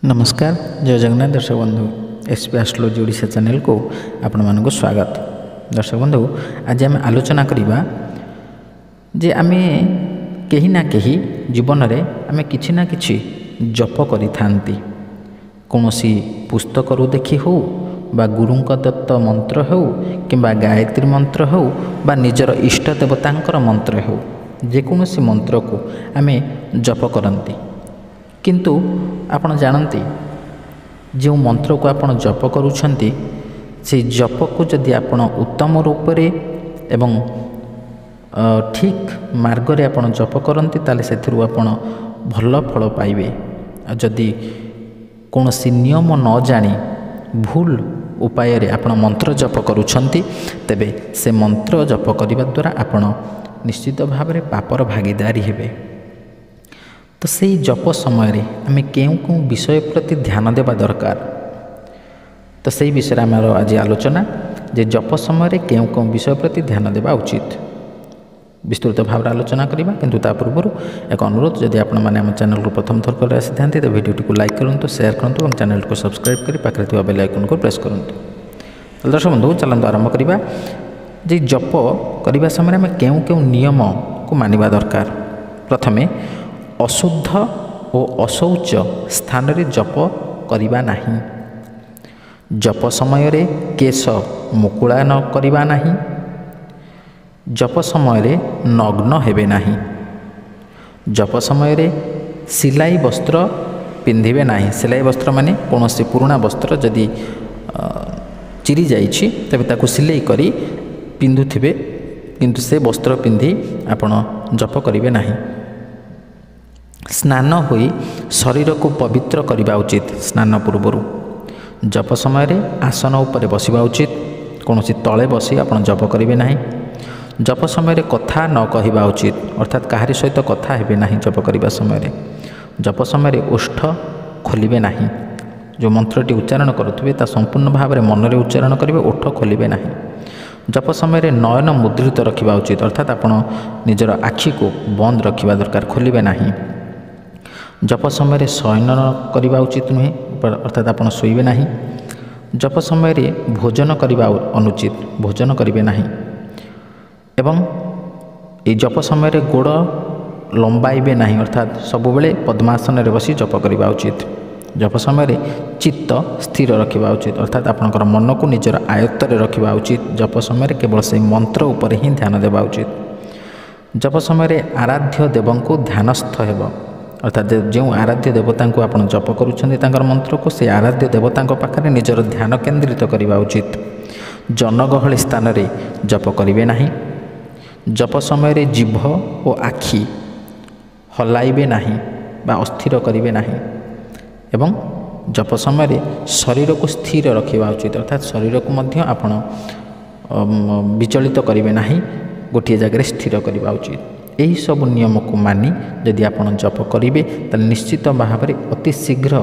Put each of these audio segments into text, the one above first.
नमस्कार जय जगन्नाथ दर्शक बंधु एसपी एस्ट्रोलॉजी ओडिशा चैनल को आपण मानक स्वागत। दर्शक बंधु आज आम आलोचना करिबा जे आमे केही ना केही जीवन रे आमे किछि ना किछि जप करि थांती कोनोसी पुस्तक रु देखि हो बा गुरुंक दत्त मंत्र हो किंबा गायत्री मंत्र हो बा निजर इष्ट देवतांकर मंत्र हो जे कोनोसी मंत्र को आमे जप करंती किंतु आपण जानती जो मंत्र को आपण जप करुछंती से जप को जदि आपण उत्तम रूप रे एवं ठीक मार्ग रे आपण जप करंती ताले सेथिरु आपण भल फल पाइबे। जदि कोनोसी नियम न जानी भूल उपाय रे आपण मंत्र जप करुछंती तेबे से मंत्र जप करिबा द्वारा आपण निश्चित भाव रे पापर भागीदारी हेबे। तो सही जप समय रे आमे केउ विषय प्रति ध्यान देवा दरकार। तो सही विषय आम आज आलोचना जे जप समय रे केउ विषय प्रति ध्यान देवा उचित विस्तृत भाव आलोचना करवा। किंतु ता पूर्व एक अनुरोध जदि आपण माने हम चैनल को प्रथम थर पर आसी थांती तो वीडियो को लाइक करंतु शेयर करंतु और चैनल को सब्सक्राइब करी पाखरे थिबा बेल आइकन को प्रेस करंतु। तो दर्शक बंधु चलंतु आरंभ करवा जे जप करबा समय आमे केउ नियम को मानिबा दरकार। प्रथमे अशुद्ध और अशौच स्थान रे जप करिबा नाही। जप समय रे केश मुकुला न करिबा नाही। जप समय रे नग्न हेबे नाही। जप समय रे सिलाई वस्त्र पिंधिबे नाही। सिलाई वस्त्र माने कोनोसी पुराना वस्त्र जदि चिरी जाइछि तबे ताकू सिलाई करी पिंधुथिबे किंतु से वस्त्र पिंधि आपण जप करिबे नाही। स्नान होई शरीर को पवित्र करवा उचित। स्नान पूर्व जप समय रे आसन उपरे बसिबा उचित। कोनोसी तले बसी आपण जप करिवे नाही। जप समय रे कथा न कहिबा उचित अर्थात काहारी सहित कथा हेबे नाही। जप करिबा समय रे जप समय रे ओष्ठ खोलिबे नाही। जो मंत्रटी उच्चारण करुथिबे ता संपूर्ण भाव रे मन रे उच्चारण करिवे ओठ खोलिबे नाही। जप समय रे नयन मुद्रित रखिबा उचित अर्थात आपण निजर आखि को बंद रखिबा दरकार खोलिबे नाही। जप समय रे शयन करवा उचित नुहे अर्थात आपण शोइबे नाही। जप समय रे भोजन करवा अनुचित भोजन करिवे नाही। एवं ए जप समय रे गोड़ लंबाइबे नाही अर्थात सब बेले पद्मासन रे बसी जप करवा उचित। जप समय रे चित्त स्थिर रखिबा उचित अर्थात आपनकर मन को निजर आयत्त रे रखिबा उचित। जप समय रे केवल से मंत्र ऊपर ही ध्यान देबा उचित। जप समय रे आराध्य देवंको ध्यानस्थ हेबो अर्थात जो आराध्य देवता को आप जप करुँच मंत्र को से आराध्य देवता पाखे निजर ध्यान केन्द्रित करवा उचित। जनगहली स्थान रे जप करिवे नाही। जप समय रे जीभ और आखि हलाइबे नाही बा अस्थिर करिवे नाही। एवं जप समय रे शरीर को स्थिर रखिबा उचित अर्थात शरीर को मध्य आपण विचलित करिवे नाही गोटे जगह स्थिर करवा उचित। यही सब नियम को मानी यदि आपण जप करेंगे तो निश्चित भाव में अति शीघ्र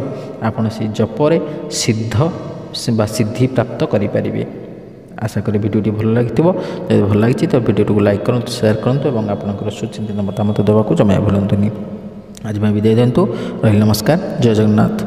आपण से जपरे सिद्ध सिद्धि प्राप्त करें। आशा करी वीडियो भल लगी यदि भल लगी तो वीडियो को लाइक करूँ शेयर करूँ और आपंकर सुचिंतित मतामत देवाक जमा भूलुनि। आज मैं विदाय दिंतु रही। नमस्कार जय जगन्नाथ।